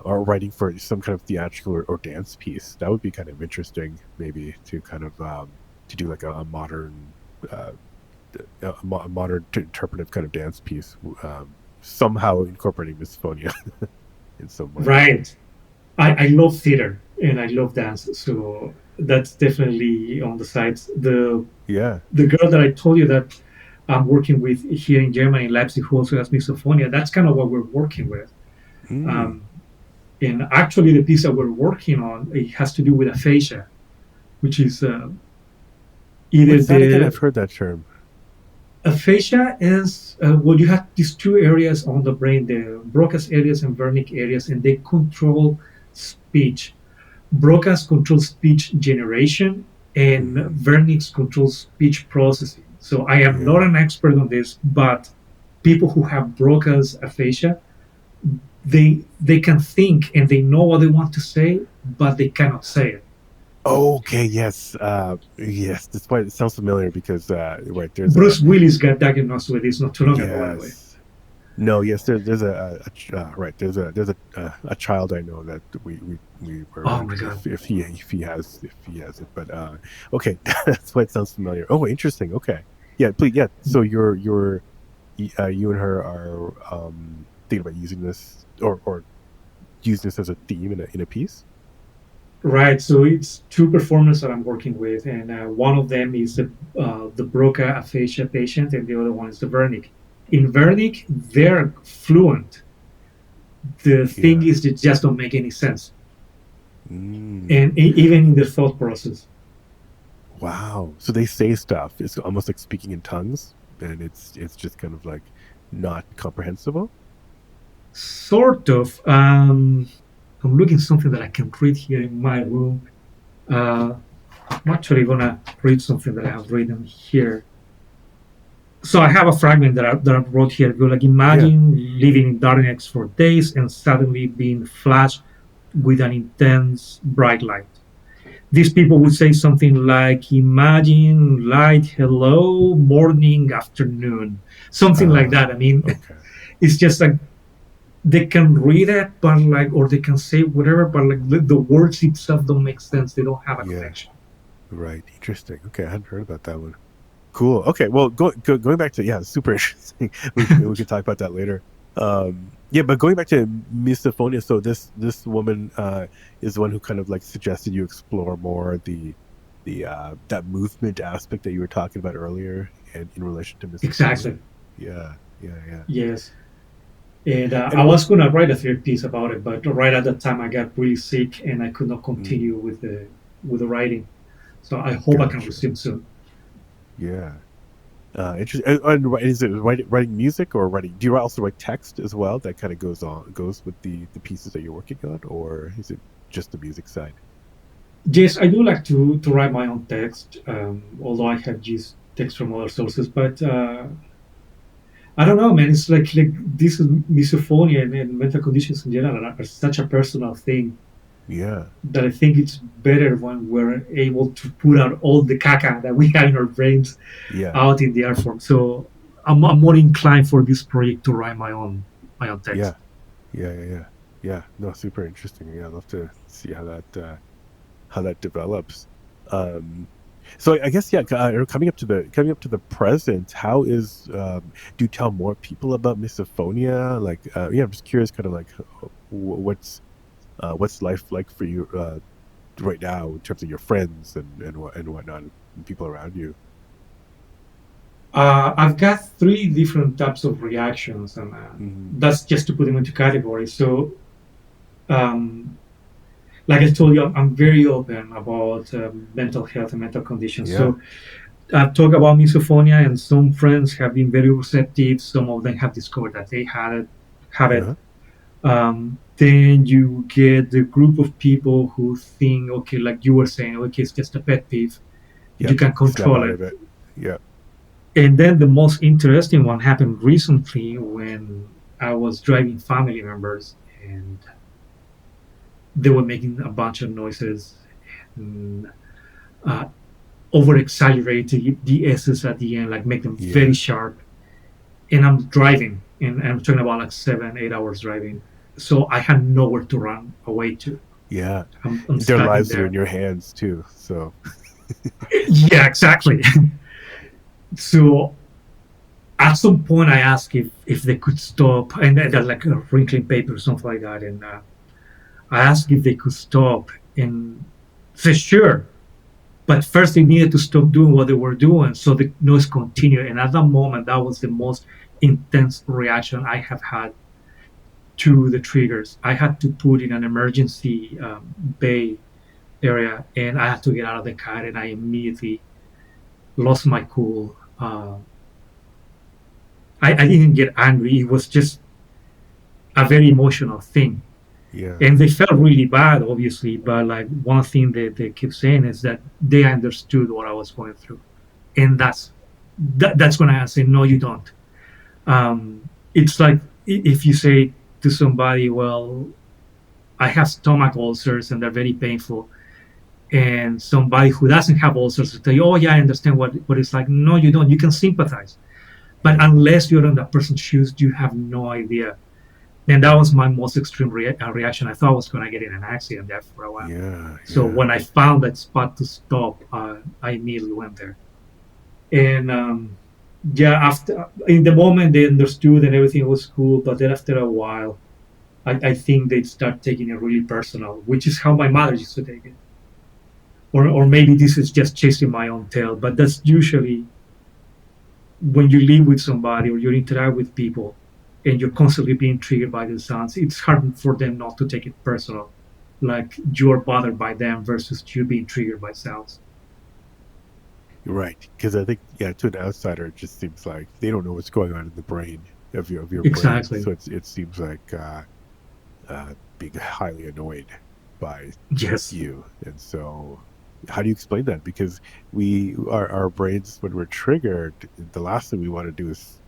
S1: or writing for some kind of theatrical or dance piece. That would be kind of interesting, maybe to kind of to do like a modern uh, a modern interpretive kind of dance piece, somehow incorporating misophonia in some way.
S2: Right. I love theater and I love dance, so that's definitely on the sides.
S1: Yeah.
S2: The girl that I told you that I'm working with here in Germany, in Leipzig, who also has misophonia, that's kind of what we're working with.
S1: Mm.
S2: Um, and actually, the piece that we're working on, it has to do with aphasia, which is either
S1: What's that again? I've
S2: the
S1: heard that term.
S2: Aphasia is well, you have these two areas on the brain, the Broca's areas and Wernicke areas, and they control speech. Broca's controls speech generation, and
S1: Hmm.
S2: Wernicke's controls speech processing. So I am not
S1: Yeah.
S2: an expert on this, but people who have Broca's aphasia, they can think and they know what they want to say, but they cannot say it.
S1: Okay. Yes. Yes. That's why it sounds familiar because right there's a
S2: Bruce Willis got diagnosed with this not too long ago, by the way.
S1: yes. No, yes, there's right. There's a child I know that we were
S2: Oh my
S1: wondering
S2: god.
S1: if he has it, but okay, that's why it sounds familiar. Oh, interesting. Okay, yeah, please, yeah. So you and her are thinking about using this or using this as a theme in a piece.
S2: Right. So it's two performers that I'm working with, and one of them is the Broca aphasia patient, and the other one is the Wernicke. In Wernicke, they're fluent. The thing
S1: Yeah.
S2: is, they just don't make any sense,
S1: Mm.
S2: and even in the thought process.
S1: Wow. So they say stuff. It's almost like speaking in tongues, and it's just kind of like not comprehensible.
S2: Sort of. I'm looking something that I can read here in my room. Uh, I'm actually gonna read something that I have written here. So I have a fragment that I wrote here. Go like,
S1: Yeah.
S2: imagine living in darkness for days and suddenly being flashed with an intense bright light. These people would say something like, imagine light, hello, morning, afternoon, something like that. I mean,
S1: Okay.
S2: it's just like they can read it, but like, or they can say whatever, but like the words itself don't make sense. They don't have a
S1: Yeah.
S2: connection.
S1: Right. Interesting. Okay, I hadn't heard about that one. Cool. Okay. Well, going back to, yeah, super interesting. We can talk about that later. Yeah, but going back to misophonia, so this woman is the one who kind of like suggested you explore more the that movement aspect that you were talking about earlier, and in relation to misophonia.
S2: Exactly.
S1: Yeah. Yeah. Yeah.
S2: Yes. And I
S1: And what?
S2: was going to write a third piece about it, but right at that time I got really sick and I could not
S1: Mm,
S2: continue with the writing. So I hope I can
S1: gotcha.
S2: resume soon.
S1: Yeah. Interesting. And is it writing music or writing? Do you also write text as well? That kind of goes with the pieces that you're working on, or is it just the music side?
S2: Yes, I do like to write my own text, although I have used text from other sources. But I don't know, man. It's like this is misophonia and mental conditions in general are such a personal thing
S1: Yeah,
S2: that I think it's better when we're able to put out all the caca that we have in our brains
S1: yeah,
S2: out in the art form. So I'm more inclined for this project to write my own
S1: yeah,
S2: text.
S1: yeah. Yeah, no, super interesting. Yeah, I'd love to see how that develops. Um, so I guess, yeah, coming up to the present. How is do you tell more people about misophonia? Like, yeah, I'm just curious, kind of like, what's life like for you right now in terms of your friends and whatnot, and people around you.
S2: I've got three different types of reactions, and
S1: Hmm.
S2: that's just to put them into categories. So, um, like I told you, I'm very open about mental health and mental conditions.
S1: Yeah.
S2: So, I've talked about misophonia, and some friends have been very receptive. Some of them have discovered that they have it.
S1: Uh-huh.
S2: Then you get the group of people who think, okay, like you were saying, okay, it's just a pet peeve. You
S1: Yep.
S2: can
S1: Snap
S2: control
S1: out
S2: it.
S1: of it. Yeah.
S2: And then the most interesting one happened recently when I was driving family members and they were making a bunch of noises and uh, over exaggerate the S's at the end, like make them very
S1: Yeah.
S2: sharp. And I'm driving, and I'm talking about like 7, 8 hours driving. So I had nowhere to run away to.
S1: Yeah.
S2: I'm
S1: Their
S2: stuck in
S1: lives are in
S2: there.
S1: your hands too. So
S2: Yeah, exactly. So at some point, I asked if they could stop, and they're like a wrinkling paper or something like that. And I asked if they could stop, and said sure. But first, they needed to stop doing what they were doing, so the noise continued. And at that moment, that was the most intense reaction I have had to the triggers. I had to put in an emergency bay area, and I had to get out of the car, and I immediately lost my cool. I didn't get angry. It was just a very emotional thing.
S1: Yeah.
S2: And they felt really bad, obviously. But like one thing that they keep saying is that they understood what I was going through. And that's when I say, no, you don't. It's like if you say to somebody, well, I have stomach ulcers and they're very painful. And somebody who doesn't have ulcers will tell you, oh, yeah, I understand what it's like. No, you don't. You can sympathize. But
S1: Yeah.
S2: unless you're in that person's shoes, you have no idea. And that was my most extreme reaction. I thought I was going to get in an accident there for a while.
S1: Yeah.
S2: So
S1: Yeah.
S2: when I found that spot to stop, I immediately went there. And yeah, after in the moment they understood and everything was cool, but then after a while, I think they start taking it really personal, which is how my mother used to take it. Or maybe this is just chasing my own tail, but that's usually when you live with somebody or you interact with people and you're constantly being triggered by the sounds, it's hard for them not to take it personal, like you're bothered by them versus you being triggered by sounds.
S1: Right. Because I think, yeah, to an outsider, it just seems like they don't know what's going on in the brain of your brain.
S2: Exactly.
S1: So it seems like being highly annoyed by
S2: Yes.
S1: you. And so, how do you explain that? Because our brains, when we're triggered, the last thing we want to do is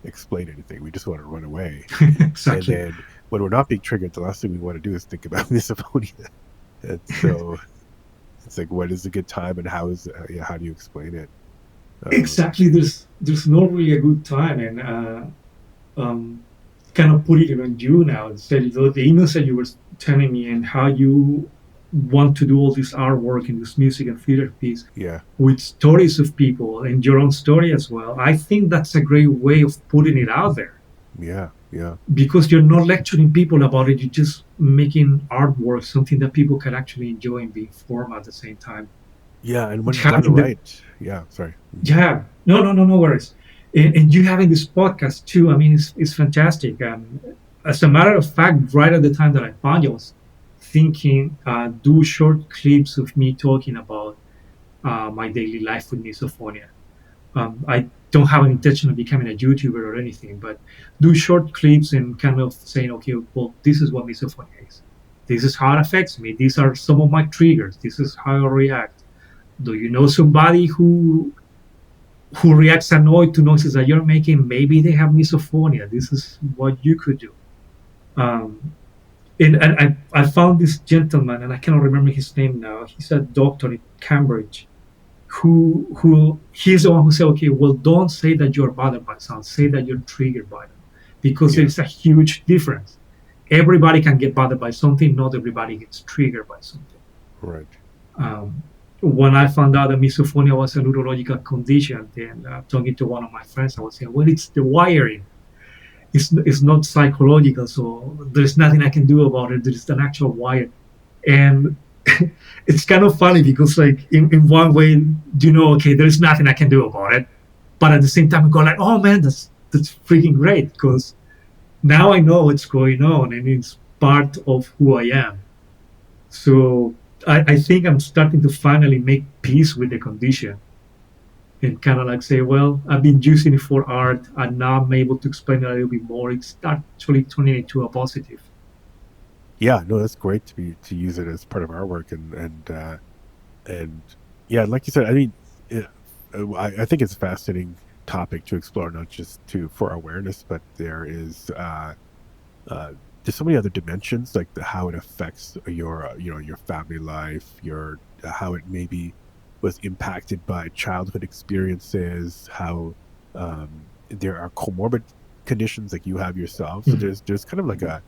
S1: explain anything. We just want to run away. And
S2: Exactly.
S1: then when we're not being triggered, the last thing we want to do is think about misophonia. And so it's like, what is a good time, and how do you explain it?
S2: Exactly. There's not really a good time, and um, kind of put it on you now. Instead, the emails that you were telling me and how you want to do all this artwork and this music and theater piece
S1: Yeah,
S2: with stories of people and your own story as well. I think that's a great way of putting it out there
S1: yeah, yeah,
S2: because you're not lecturing people about it. You're just making artwork, something that people can actually enjoy and be informed at the same time.
S1: yeah. And when done
S2: Having the
S1: right, yeah. Sorry.
S2: Yeah, no worries. And you having this podcast too. I mean, it's fantastic. As a matter of fact, right at the time that I found you, I was thinking do short clips of me talking about my daily life with misophonia. I don't have an intention of becoming a YouTuber or anything, but do short clips and kind of saying, okay, well, this is what misophonia is. This is how it affects me. These are some of my triggers. This is how I react. Do you know somebody who reacts annoyed to noises that you're making? Maybe they have misophonia. This is what you could do. Um, and I found this gentleman, and I cannot remember his name now. He's a doctor in Cambridge, who he's the one who said, okay, well, don't say that you're bothered by sound. Say that you're triggered by them, because
S1: Yeah,
S2: there's a huge difference. Everybody can get bothered by something. Not everybody gets triggered by something.
S1: right.
S2: Um, when I found out that misophonia was a neurological condition, then talking to one of my friends, I was saying, well, it's the wiring. It's not psychological, so there's nothing I can do about it. There's an actual wire. And it's kind of funny because, like, in one way, okay, there's nothing I can do about it. But at the same time, I go like, oh man, that's freaking great because now I know what's going on and it's part of who I am. So I think I'm starting to finally make peace with the condition and kind of like say, well, I've been using it for art and now I'm able to explain it a little bit more. It's actually turning it to a positive.
S1: Yeah, no, that's great to use it as part of our work, and yeah, like you said, I mean, I think it's a fascinating topic to explore, not just for awareness, but uh, there's so many other dimensions, like how it affects your your family life, your how it maybe was impacted by childhood experiences, how there are comorbid conditions like you have yourself. So
S2: Mhm.
S1: there's kind of like a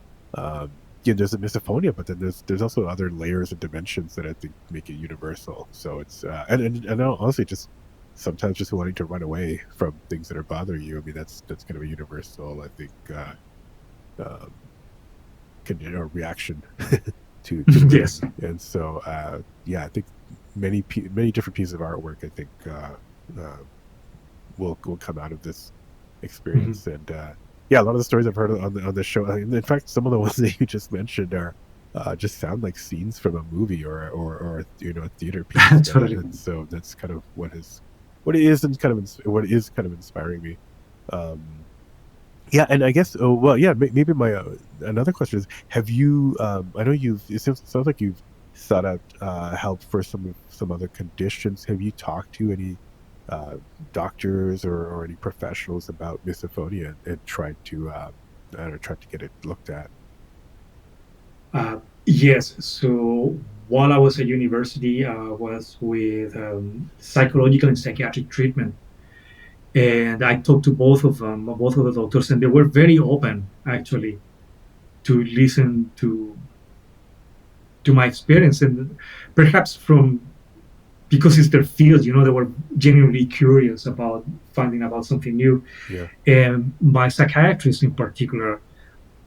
S1: there's a misophonia, but then there's also other layers and dimensions that I think make it universal. So it's and honestly, just sometimes just wanting to run away from things that are bothering you. I mean, that's kind of a universal, I think, um, or reaction to
S2: Yes.
S1: pain. And so yeah, I think many different pieces of artwork, I think, uh, will come out of this
S2: Mhm.
S1: experience. And yeah, a lot of the stories I've heard on the show, in fact, some of the ones that you just mentioned are just sound like scenes from a movie or a theater piece.
S2: Totally.
S1: And so that's kind of what it is, and kind of what is kind of inspiring me. Um, Yeah, and I guess, oh, well, yeah, maybe my another question is, have you? I know sounds like you've sought out help for some other conditions. Have you talked to any uh, doctors or any professionals about misophonia and tried to, I don't know, tried to get it looked at?
S2: Yes. So while I was at university, I was with psychological and psychiatric treatment, and I talked to both of them, both of the doctors, and they were very open actually to listen to my experience, and perhaps from because it's their field, they were genuinely curious about finding about something new.
S1: Yeah.
S2: And my psychiatrist in particular,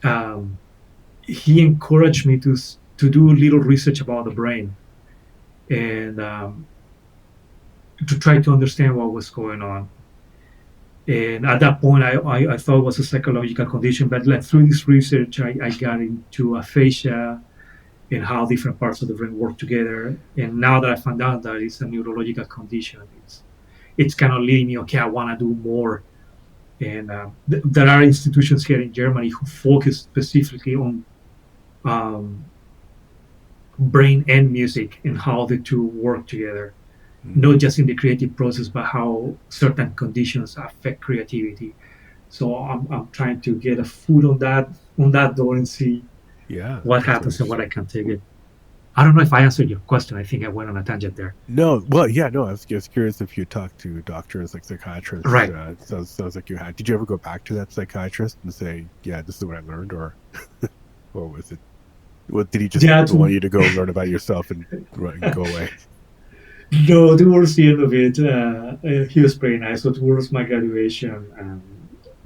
S2: um, he encouraged me to do a little research about the brain and to try to understand what was going on. And at that point, I thought it was a psychological condition, but like through this research, I got into aphasia and how different parts of the brain work together. And now that I found out that it's a neurological condition, it's kind of leading me. Okay, I want to do more. And there are institutions here in Germany who focus specifically on um, brain and music and how the two work together,
S1: Mm.
S2: not just in the creative process, but how certain conditions affect creativity. So I'm trying to get a foot on that door and see
S1: Yeah,
S2: what
S1: that's very
S2: happens and what I
S1: interesting.
S2: can take it. I don't know if I answered your question. I think I went on a tangent there.
S1: No, well, yeah, no. I was curious if you talked to doctors like psychiatrists.
S2: Right.
S1: Sounds like you had. Did you ever go back to that psychiatrist and say, "Yeah, this is what I learned," or was it? What did he just
S2: Yeah.
S1: want you to go learn about yourself and go away?
S2: No, towards the end of it, he was pretty nice. So towards my graduation,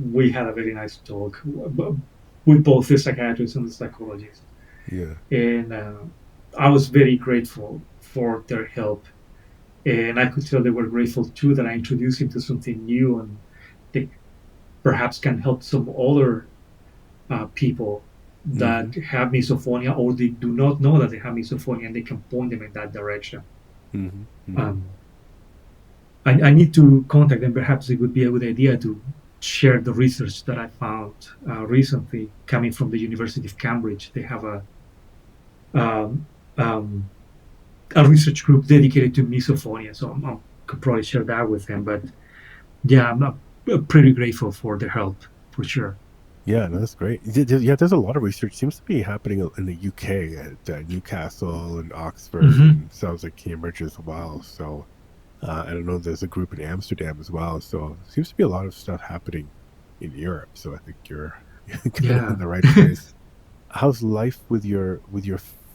S2: we had a very nice talk with both the psychiatrist and the psychologist.
S1: Yeah.
S2: And I was very grateful for their help. And I could tell they were grateful too that I introduced him to something new and they perhaps can help some other people
S1: Mm-hmm.
S2: that have misophonia or they do not know that they have misophonia and they can point them in that direction.
S1: Mm-hmm. Mm-hmm.
S2: Um, I need to contact them. Perhaps it would be a good idea to share the research that I found recently coming from the University of Cambridge. They have um, um, a research group dedicated to misophonia, so I could probably share that with them. But yeah, I'm pretty grateful for their help for sure.
S1: Yeah, no, that's great. Yeah, there's a lot of research seems to be happening in the UK at Newcastle and Oxford,
S2: Hmm.
S1: and sounds like Cambridge as well. So I don't know. There's a group in Amsterdam as well. So it seems to be a lot of stuff happening in Europe. So I think you're kind of in
S2: Yeah.
S1: the right place. How's life with your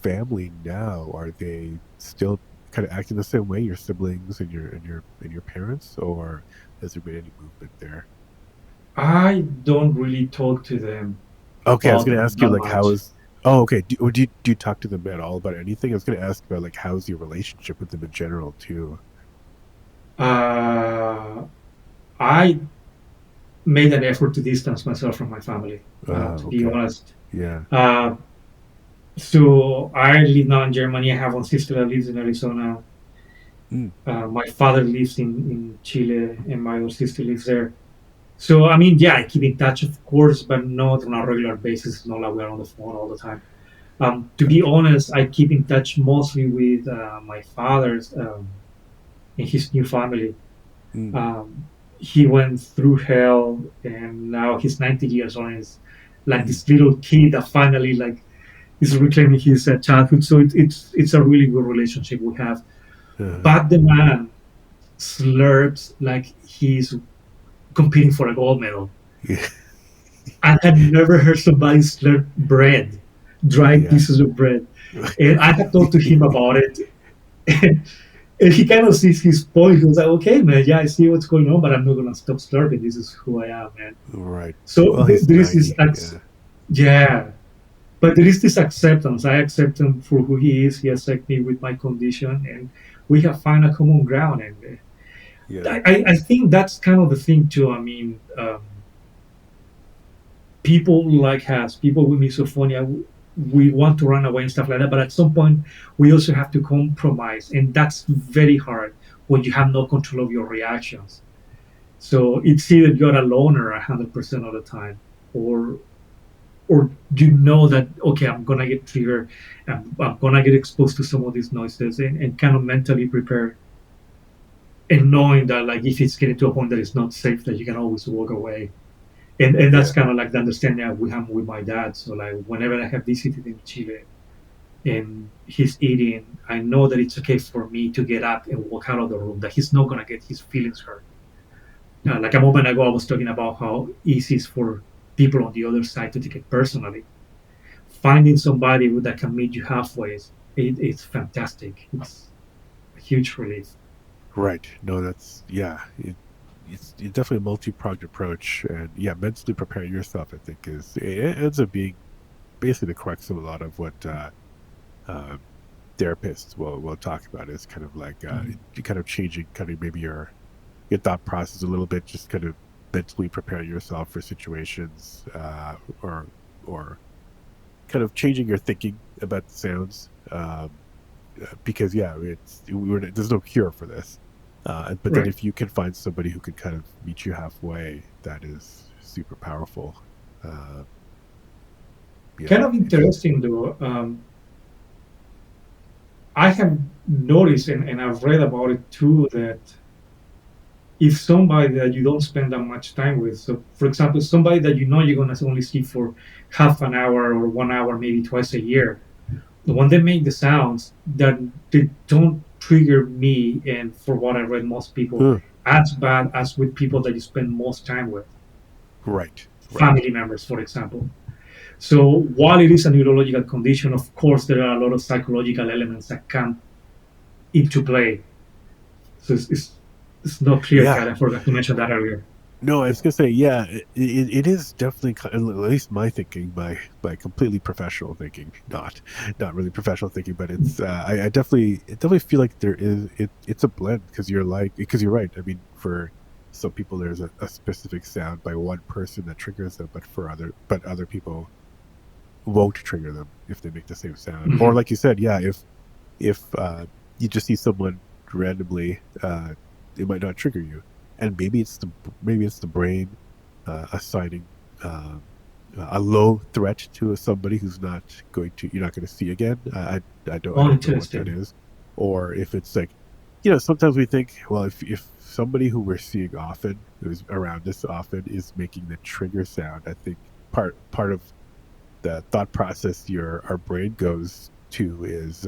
S1: family now? Are they still kind of acting the same way? Your siblings and your parents, or has there been any movement there?
S2: I don't really talk to them
S1: Okay, I was
S2: about
S1: going to
S2: them
S1: ask you
S2: that
S1: like how
S2: much.
S1: is. Oh, okay. Do you talk to them at all about anything? I was going to ask about like how's your relationship with them in general too.
S2: Uh, I made an effort to distance myself from my family, to be
S1: Okay.
S2: honest.
S1: Yeah.
S2: Uh, so I live now in Germany. I have one sister that lives in Arizona.
S1: Mm,
S2: My father lives in Chile, and my other sister lives there. So I mean, yeah, I keep in touch, of course, but not on a regular basis. Not like we're on the phone all the time. To be
S1: gotcha.
S2: honest, I keep in touch mostly with my father's and his new family.
S1: Mm,
S2: He went through hell, and now he's 90 years old. And is like
S1: mm,
S2: this little kid that finally like is reclaiming his childhood. So it's a really good relationship we have.
S1: uh,
S2: But the man slurps like he's competing for a gold medal.
S1: yeah.
S2: I had never heard somebody slurp bread, dried
S1: Yeah.
S2: pieces of bread. And I had talked to him about it. And he kind of sees his point. He was like, okay, man, yeah, I see what's going on, but I'm not going to stop slurping. This is who I am, man.
S1: Right.
S2: So
S1: Well, he's
S2: there is this,
S1: 90. Yeah.
S2: yeah, but there is this acceptance. I accept him for who he is. He accepts me with my condition, and we have found a common ground. And
S1: Yeah.
S2: I think that's kind of the thing too. I mean, people like us, people with misophonia, we want to run away and stuff like that. But at some point, we also have to compromise, and that's very hard when you have no control of your reactions. So it's either you're a loner 100% of the time. or you know that okay, I'm gonna get triggered, I'm gonna get exposed to some of these noises, and kind of mentally prepare, and knowing that like if it's getting to a point that it's not safe, that you can always walk away. And that's
S1: Yeah.
S2: kind of like the understanding that we have with my dad. So like whenever I have visited in Chile and he's eating, I know that it's okay for me to get up and walk out of the room, that he's not gonna get his feelings hurt. Like a moment ago, I was talking about how easy it's for people on the other side to take it personally. Finding somebody that can meet you halfway it's fantastic. It's a huge relief.
S1: Right. No, that's yeah. It's definitely a multi-pronged approach, and yeah, mentally preparing yourself, I think, it ends up being basically the crux of a lot of what uh, therapists will talk about. Is kind of like
S2: Mhm.
S1: kind of changing, kind of maybe your thought process a little bit, just kind of mentally preparing yourself for situations, or or kind of changing your thinking about the sounds. Because yeah, there's no cure for this. But then
S2: Right.
S1: if you can find somebody who can kind of meet you halfway, that is super powerful. Uh,
S2: Kind
S1: yeah,
S2: of
S1: it's
S2: interesting though. I have noticed and I've read about it too that if somebody that you don't spend that much time with, so for example, somebody that you know you're gonna only see for half an hour or 1 hour, maybe twice a year, when they make the sounds that they don't trigger me, and for what I read, most people,
S1: huh,
S2: as bad as with people that you spend most time with,
S1: right, right.
S2: family members, for example. So while it is a neurological condition, of course, there are a lot of psychological elements that come into play. So it's not clear
S1: Yeah.
S2: cut. I forgot to mention that earlier.
S1: No, I was gonna say, yeah, it is definitely at least my thinking, by completely professional thinking, not really professional thinking, but I definitely feel like it's a blend, because you're right. I mean, for some people, there's a specific sound by one person that triggers them, but other people won't trigger them if they make the same sound. Or
S2: Mhm.
S1: like you said, yeah, if you just see someone randomly, it might not trigger you, and maybe it's the brain assigning a low threat to somebody who's not going to you're not going to see again. I
S2: Oh,
S1: don't know what that
S2: interesting.
S1: is, or if it's like, sometimes we think, well, if somebody who we're seeing often, who's around us often, is making the trigger sound, I think part of the thought process your our brain goes to is,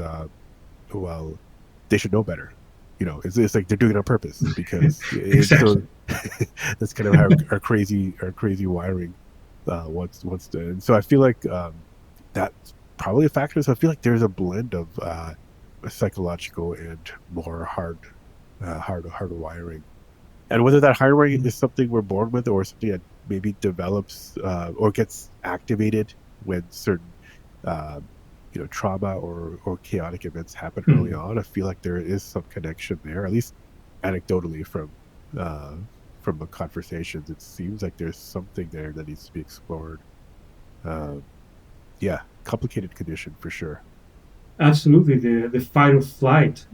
S1: well, they should know better. It's like they're doing it on purpose, because it's so
S2: Exactly.
S1: that's kind of how our crazy wiring wants to. And so I feel like, that's probably a factor. So I feel like there's a blend of psychological and more hard wiring, and whether that hardwiring
S2: Mhm.
S1: is something we're born with, or something that maybe develops, or gets activated when certain, uh, trauma or chaotic events happen early
S2: Mhm.
S1: on. I feel like there is some connection there, at least anecdotally, uh, from the conversations. It seems like there's something there that needs to be explored. Um, yeah, complicated condition for sure.
S2: Absolutely, the fight or flight,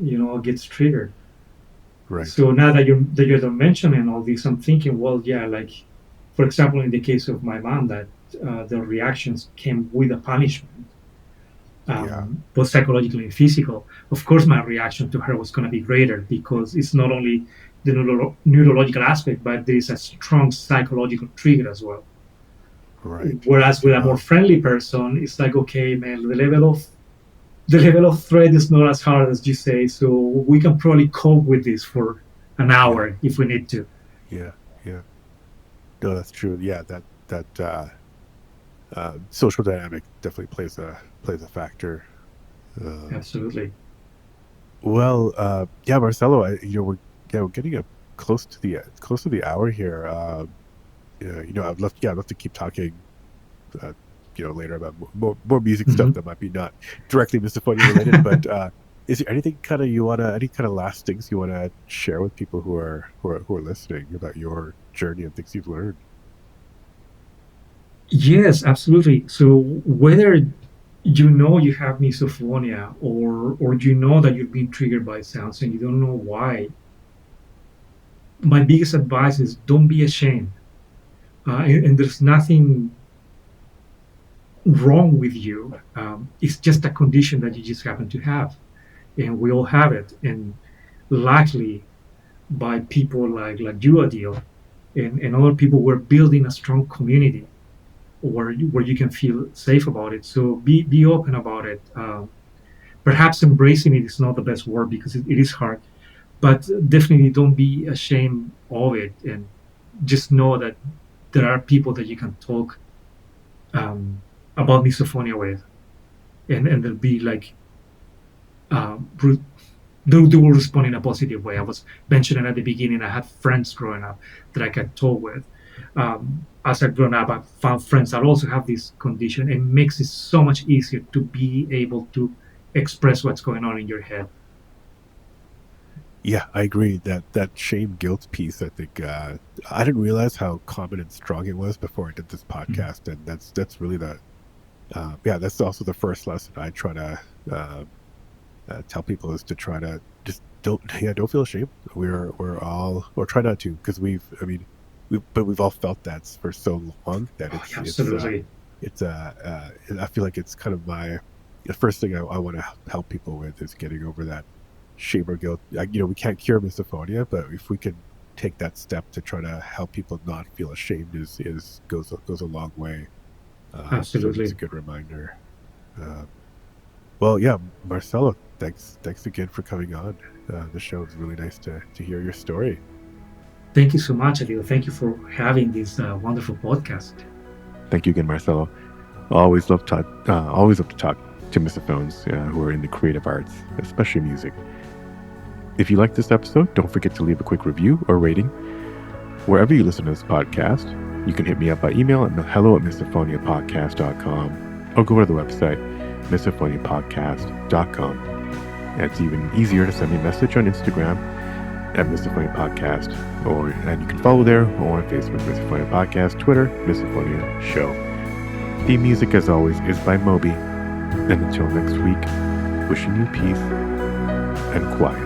S2: gets triggered.
S1: Right.
S2: So now that you're mentioning all this, I'm thinking, well, yeah, like for example, in the case of my mom, that the reactions came with a punishment,
S1: Yeah.
S2: both psychological and physical. Of course, my reaction to her was going to be greater because it's not only the neurological aspect, but there is a strong psychological trigger as well.
S1: Right.
S2: Whereas with a more
S1: Uh,
S2: friendly person, it's like, okay, man, the level of threat is not as hard as you say, so we can probably cope with this for an
S1: yeah.
S2: hour if we need to.
S1: Yeah. Yeah. No, that's true. Yeah. That social dynamic definitely plays a factor. Um,
S2: Absolutely.
S1: well, yeah, Marcelo, we're getting up close to the hour here. Yeah, I'd love to keep talking, uh, later about more music stuff
S2: Mhm.
S1: that might be not directly Misophonia related. But is there anything kind of any kind of last things you wanna share with people who are listening about your journey and things you've learned?
S2: Yes, absolutely. So whether you know you have misophonia or you know that you've been triggered by sounds and you don't know why, my biggest advice is don't be ashamed. And there's nothing. wrong with you. It's just a condition that you just happen to have, and we all have it. And luckily, by people like you, Adil, and other people, we're building a strong community where you can feel safe about it. So be open about it. Perhaps embracing it is not the best word because it is hard, but definitely don't be ashamed of it, and just know that there are people that you can talk about misophonia with, and they'll be like re- they will respond in a positive way. I was mentioning at the beginning, I had friends growing up that I could talk with. As I've grown up, I've found friends that also have this condition. It makes it so much easier to be able to express what's going on in your head.
S1: Yeah, I agree that shame guilt piece. I think I didn't realize how common and strong it was before I did this podcast, and that's really the that's also the first lesson I try to tell people is to try to just don't feel ashamed. We're all, or try not to, because we've all felt that for so long that
S2: Absolutely.
S1: I feel like it's kind of the first thing I want to help people with is getting over that shame or guilt. We can't cure misophonia, but if we can take that step to try to help people not feel ashamed goes a long way.
S2: Absolutely.
S1: So it's a good reminder. Well, yeah, Marcelo, thanks again for coming on. The show is really nice to hear your story.
S2: Thank you so much, Adil. Thank you for having this wonderful podcast.
S1: Thank you again, Marcelo. Always love to talk to misophones who are in the creative arts, especially music. If you like this episode, don't forget to leave a quick review or rating. Wherever you listen to this podcast, you can hit me up by email at hello@misophoniapodcast.com or go to the website misophoniapodcast.com. And it's even easier to send me a message on Instagram at Misophonia Podcast, and you can follow there or on Facebook, Misophonia Podcast, Twitter, Misophonia Show. Theme music, as always, is by Moby. And until next week, wishing you peace and quiet.